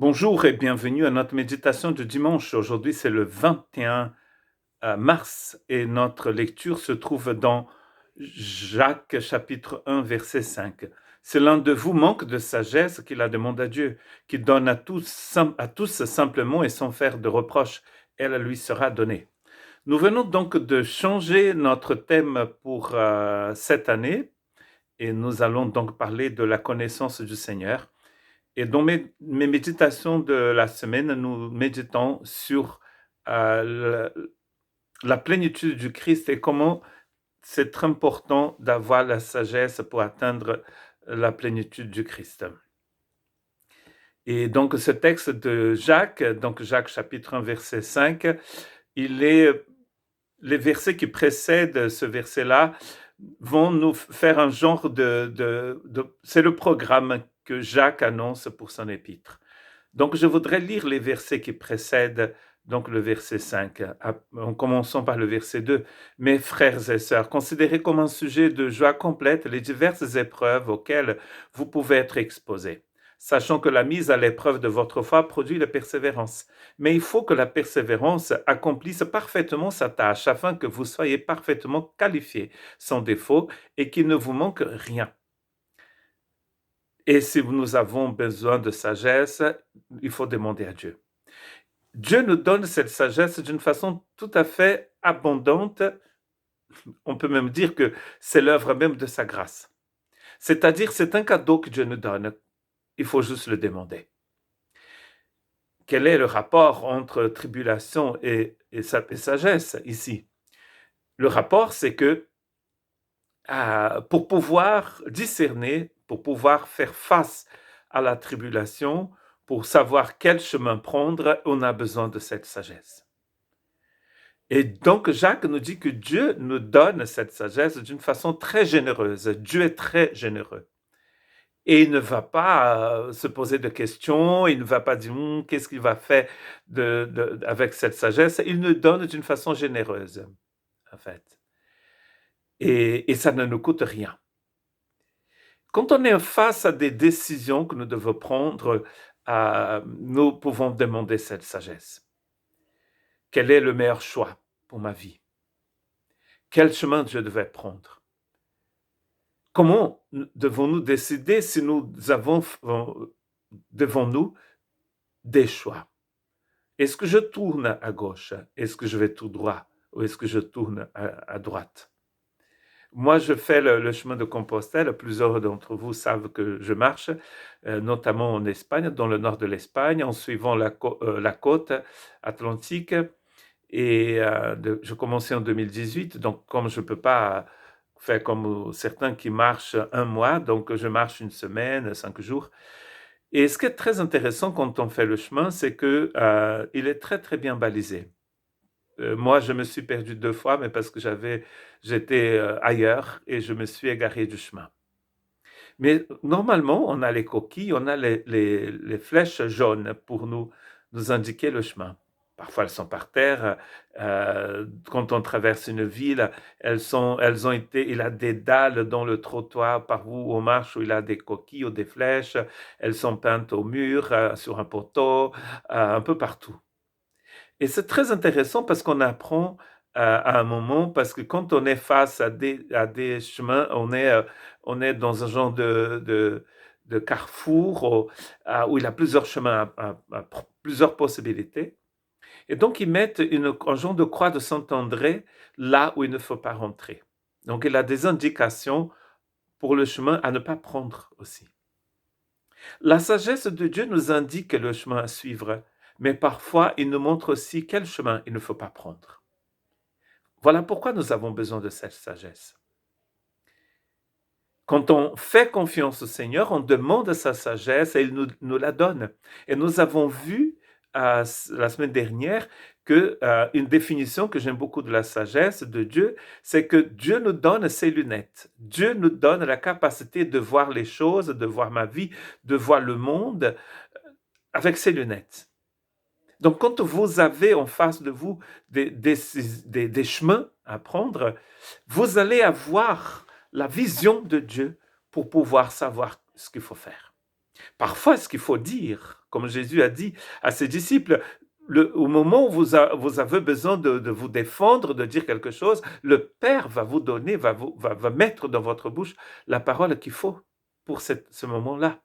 Bonjour et bienvenue à notre méditation du dimanche. Aujourd'hui, c'est le 21 mars et notre lecture se trouve dans Jacques chapitre 1 verset 5. Si l'un de vous manque de sagesse, qu'il la demande à Dieu, qui donne à tous simplement et sans faire de reproches, elle lui sera donnée. Nous venons donc de changer notre thème pour cette année et nous allons donc parler de la connaissance du Seigneur. Et dans mes méditations de la semaine, nous méditons sur la plénitude du Christ et comment c'est très important d'avoir la sagesse pour atteindre la plénitude du Christ. Et donc ce texte de Jacques, donc Jacques chapitre 1 verset 5, les versets qui précèdent ce verset-là vont nous faire un genre c'est le programme que Jacques annonce pour son épître. Donc, je voudrais lire les versets qui précèdent donc le verset 5, en commençant par le verset 2. Mes frères et sœurs, considérez comme un sujet de joie complète les diverses épreuves auxquelles vous pouvez être exposés, sachant que la mise à l'épreuve de votre foi produit la persévérance. Mais il faut que la persévérance accomplisse parfaitement sa tâche, afin que vous soyez parfaitement qualifiés, sans défaut, et qu'il ne vous manque rien. Et si nous avons besoin de sagesse, il faut demander à Dieu. Dieu nous donne cette sagesse d'une façon tout à fait abondante. On peut même dire que c'est l'œuvre même de sa grâce. C'est-à-dire, c'est un cadeau que Dieu nous donne. Il faut juste le demander. Quel est le rapport entre tribulation et sagesse ici? Le rapport, c'est que pour pouvoir discerner, pour pouvoir faire face à la tribulation, pour savoir quel chemin prendre, on a besoin de cette sagesse. Et donc Jacques nous dit que Dieu nous donne cette sagesse d'une façon très généreuse. Dieu est très généreux. Et il ne va pas se poser de questions, il ne va pas dire qu'est-ce qu'il va faire avec cette sagesse. Il nous donne d'une façon généreuse, en fait. Et ça ne nous coûte rien. Quand on est face à des décisions que nous devons prendre, nous pouvons demander cette sagesse. Quel est le meilleur choix pour ma vie? Quel chemin je devais prendre? Comment devons-nous décider si nous avons devant nous des choix? Est-ce que je tourne à gauche? Est-ce que je vais tout droit? Ou est-ce que je tourne à droite? Moi, je fais le chemin de Compostelle. Plusieurs d'entre vous savent que je marche, notamment en Espagne, dans le nord de l'Espagne, en suivant la côte atlantique. Et je commençais en 2018, donc comme je ne peux pas faire comme certains qui marchent un mois, donc je marche une semaine, 5 jours. Et ce qui est très intéressant quand on fait le chemin, c'est qu'il est très très bien balisé. Moi, je me suis perdu 2 fois, mais parce que j'étais ailleurs et je me suis égaré du chemin. Mais normalement, on a les coquilles, on a les flèches jaunes pour nous indiquer le chemin. Parfois, elles sont par terre. Quand on traverse une ville, il y a des dalles dans le trottoir par où on marche, où il y a des coquilles ou des flèches. Elles sont peintes au mur, sur un poteau, un peu partout. Et c'est très intéressant parce qu'on apprend à un moment, parce que quand on est face à des chemins, on est dans un genre de carrefour où il y a plusieurs chemins, plusieurs possibilités. Et donc, ils mettent un genre de croix de Saint-André là où il ne faut pas rentrer. Donc, il a des indications pour le chemin à ne pas prendre aussi. La sagesse de Dieu nous indique le chemin à suivre, mais parfois, il nous montre aussi quel chemin il ne faut pas prendre. Voilà pourquoi nous avons besoin de cette sagesse. Quand on fait confiance au Seigneur, on demande sa sagesse et il nous la donne. Et nous avons vu la semaine dernière une définition que j'aime beaucoup de la sagesse de Dieu, c'est que Dieu nous donne ses lunettes. Dieu nous donne la capacité de voir les choses, de voir ma vie, de voir le monde avec ses lunettes. Donc, quand vous avez en face de vous des chemins à prendre, vous allez avoir la vision de Dieu pour pouvoir savoir ce qu'il faut faire. Parfois, ce qu'il faut dire comme Jésus a dit à ses disciples, au moment où vous avez besoin de vous défendre, de dire quelque chose, le Père va vous donner, va mettre dans votre bouche la parole qu'il faut pour ce moment-là.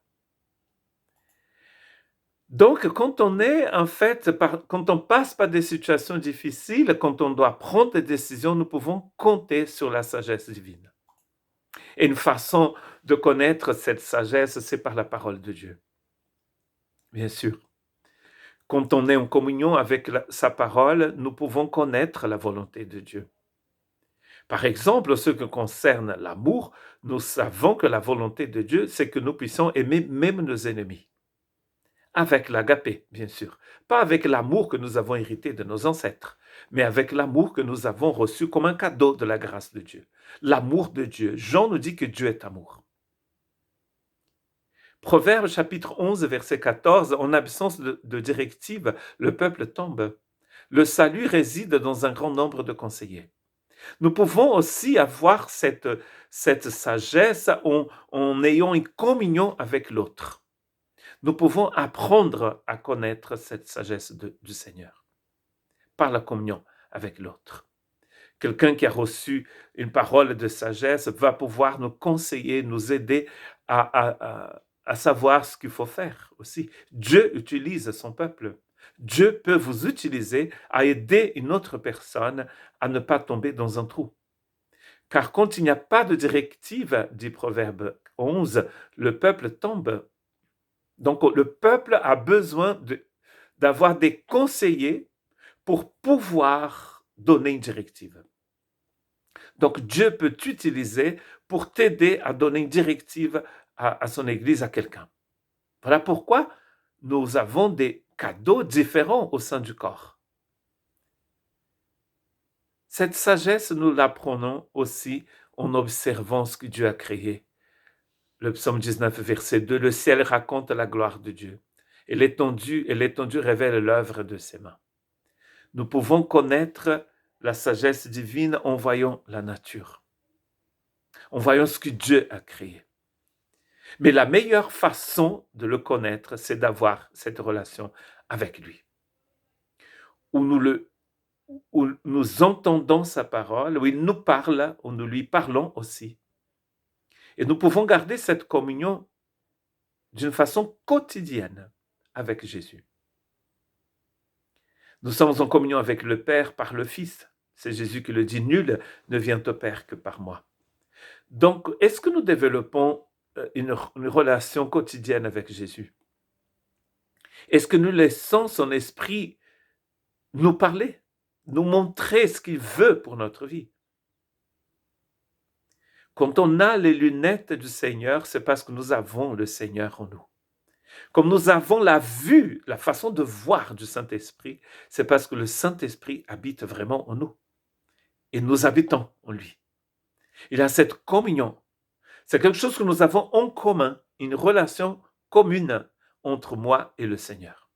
Donc, quand on est, en fait, quand on passe par des situations difficiles, quand on doit prendre des décisions, nous pouvons compter sur la sagesse divine. Et une façon de connaître cette sagesse, c'est par la parole de Dieu. Bien sûr. Quand on est en communion avec sa parole, nous pouvons connaître la volonté de Dieu. Par exemple, ce qui concerne l'amour, nous savons que la volonté de Dieu, c'est que nous puissions aimer même nos ennemis. Avec l'agapé, bien sûr. Pas avec l'amour que nous avons hérité de nos ancêtres, mais avec l'amour que nous avons reçu comme un cadeau de la grâce de Dieu. L'amour de Dieu. Jean nous dit que Dieu est amour. Proverbe chapitre 11, verset 14, en absence de directive, le peuple tombe. Le salut réside dans un grand nombre de conseillers. Nous pouvons aussi avoir cette sagesse en ayant une communion avec l'autre. Nous pouvons apprendre à connaître cette sagesse du Seigneur par la communion avec l'autre. Quelqu'un qui a reçu une parole de sagesse va pouvoir nous conseiller, nous aider à savoir ce qu'il faut faire aussi. Dieu utilise son peuple. Dieu peut vous utiliser à aider une autre personne à ne pas tomber dans un trou. Car quand il n'y a pas de directive, dit Proverbe 11, le peuple tombe. Donc le peuple a besoin d'avoir des conseillers pour pouvoir donner une directive. Donc Dieu peut t'utiliser pour t'aider à donner une directive à son Église, à quelqu'un. Voilà pourquoi nous avons des cadeaux différents au sein du corps. Cette sagesse, nous l'apprenons aussi en observant ce que Dieu a créé. Le psaume 19, verset 2, le ciel raconte la gloire de Dieu, et l'étendue révèle l'œuvre de ses mains. Nous pouvons connaître la sagesse divine en voyant la nature, en voyant ce que Dieu a créé. Mais la meilleure façon de le connaître, c'est d'avoir cette relation avec lui, où nous entendons sa parole, où il nous parle, où nous lui parlons aussi. Et nous pouvons garder cette communion d'une façon quotidienne avec Jésus. Nous sommes en communion avec le Père par le Fils. C'est Jésus qui le dit, nul ne vient au Père que par moi. Donc, est-ce que nous développons une relation quotidienne avec Jésus? Est-ce que nous laissons son esprit nous parler, nous montrer ce qu'il veut pour notre vie? Quand on a les lunettes du Seigneur, c'est parce que nous avons le Seigneur en nous. Comme nous avons la vue, la façon de voir du Saint-Esprit, c'est parce que le Saint-Esprit habite vraiment en nous. Et nous habitons en lui. Il a cette communion. C'est quelque chose que nous avons en commun, une relation commune entre moi et le Seigneur.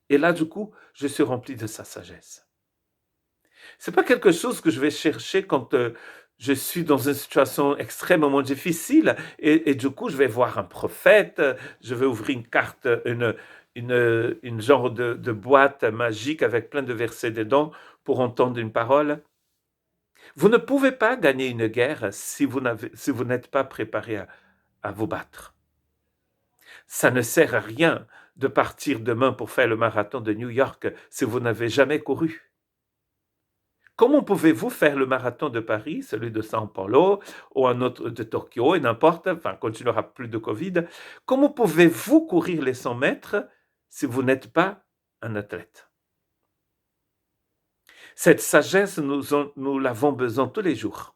Et là, du coup, je suis rempli de sa sagesse. C'est pas quelque chose que je vais chercher quand je suis dans une situation extrêmement difficile et du coup, je vais voir un prophète, je vais ouvrir une carte, une genre de boîte magique avec plein de versets dedans pour entendre une parole. Vous ne pouvez pas gagner une guerre si vous n'êtes pas préparé à vous battre. Ça ne sert à rien de partir demain pour faire le marathon de New York si vous n'avez jamais couru. Comment pouvez-vous faire le marathon de Paris, celui de São Paulo, ou un autre de Tokyo, et n'importe, enfin, quand il n'y aura plus de Covid, comment pouvez-vous courir les 100 mètres si vous n'êtes pas un athlète? Cette sagesse, nous l'avons besoin tous les jours.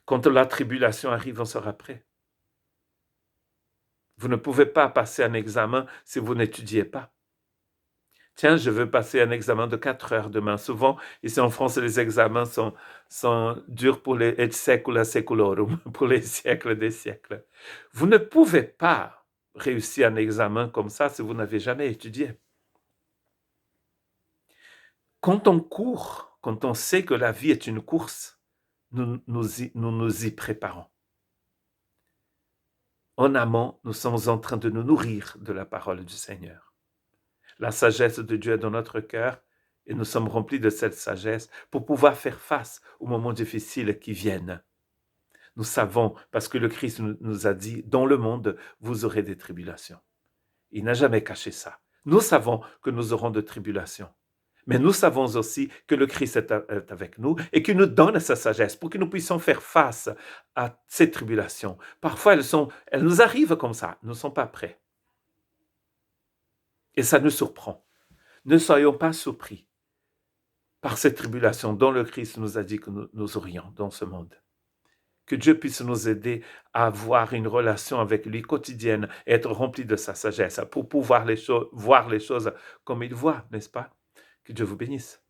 Quand la tribulation arrive, on sera prêt. Vous ne pouvez pas passer un examen si vous n'étudiez pas. Tiens, je veux passer un examen de 4 heures demain. Souvent, ici en France, les examens sont durs pour les et secula seculorum, pour les siècles des siècles. Vous ne pouvez pas réussir un examen comme ça si vous n'avez jamais étudié. Quand on court, quand on sait que la vie est une course, nous nous y préparons. En amont, nous sommes en train de nous nourrir de la parole du Seigneur. La sagesse de Dieu est dans notre cœur et nous sommes remplis de cette sagesse pour pouvoir faire face aux moments difficiles qui viennent. Nous savons, parce que le Christ nous a dit, dans le monde, vous aurez des tribulations. Il n'a jamais caché ça. Nous savons que nous aurons de tribulations. Mais nous savons aussi que le Christ est avec nous et qu'il nous donne sa sagesse pour que nous puissions faire face à ces tribulations. Parfois, elles nous arrivent comme ça. Nous ne sommes pas prêts. Et ça nous surprend. Ne soyons pas surpris par ces tribulations dont le Christ nous a dit que nous aurions dans ce monde. Que Dieu puisse nous aider à avoir une relation avec lui quotidienne et être rempli de sa sagesse pour pouvoir voir les choses comme il voit, n'est-ce pas? Que Dieu vous bénisse.